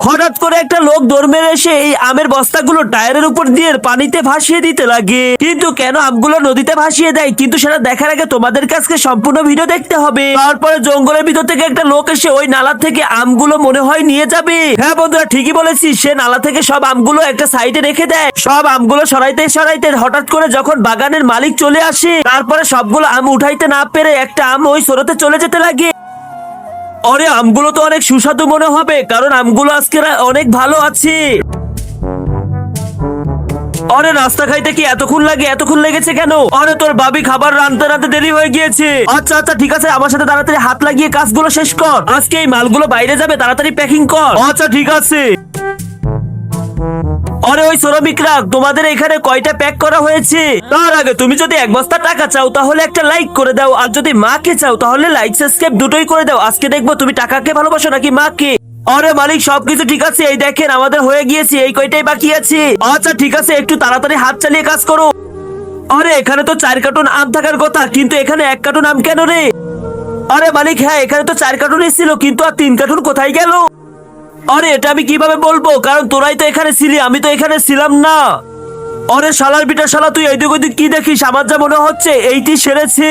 হঠাৎ করে একটা লোক দৌড় মেরে এসে এই আমের বস্তাগুলো টায়ারের উপর দিয়ে পানিতে ভাসিয়ে দিতে লাগে। কিন্তু কেন আমগুলো নদীতে ভাসিয়ে দেয় কিন্তু সেটা দেখার আগে তোমাদের কাছে সম্পূর্ণ ভিডিও দেখতে হবে। তারপরে জঙ্গলের ভিতর থেকে একটা লোক এসে ওই নালা থেকে আমগুলো মনে হয় নিয়ে যাবে। হ্যাঁ বন্ধুরা, ঠিকই বলেছি, সে নালা থেকে সব আমগুলো একটা সাইডে রেখে দেয়। সব আমগুলো সরাইতে সরাইতে হঠাৎ করে যখন বাগানের মালিক চলে আসে, তারপরে সবগুলো আম উঠাইতে না পেরে একটা আম ওই স্রোতে চলে যেতে লাগে। আরে আমগুলো তো অনেক সুস্বাদু মনে হবে, কারণ আমগুলো আজকে অনেক ভালো আছে। আরে নাস্তা খাইতে কি এতক্ষণ লাগে? এতক্ষণ লেগেছে কেন? আরে তোর ভাবি খাবার রাঁধতে রাঁধতে দেরি হয়ে গিয়েছে। আচ্ছা আচ্ছা ঠিক আছে, আমার সাথে তাড়াতাড়ি হাত লাগিয়ে কাজগুলো শেষ কর। আজকে এই মালগুলো বাইরে যাবে, তাড়াতাড়ি প্যাকিং কর। আচ্ছা ঠিক আছে। আরে ওই শ্রমিকরা, তোমাদের এখানে কয়টা প্যাক করা হয়েছে? তার আগে তুমি যদি এক বস্তা টাকা চাও তাহলে একটা লাইক করে দাও, আর যদি মাকে চাও তাহলে লাইক সাবস্ক্রাইব দুটোই করে দাও। আজকে দেখবো তুমি টাকাকে ভালোবাসো নাকি মাকে। আরে মালিক, সবকিছু ঠিক আছে, এই দেখেন আমাদের হয়ে গিয়েছে, এই কয়টাই বাকি আছে। আচ্ছা ঠিক আছে, একটু তাড়াতাড়ি হাত চালিয়ে কাজ করো। আরে এখানে তো 4 কার্টুন আম থাকার কথা, কিন্তু এখানে 1 কার্টুন আম কেন রে? আরে মালিক, হ্যাঁ এখানে তো 4 কার্টুনই ছিল, কিন্তু আর 3 কার্টুন কোথায় গেল? আরে এটা আমি কিভাবে বলবো, কারণ তোরাই তো এখানে ছিলি, আমি তো এখানে ছিলাম না। আরে শালার বিটা শালা, তুই এইদিক ওইদিক কি দেখিস? আমার যা মনে হচ্ছে এইটি সেরেছে।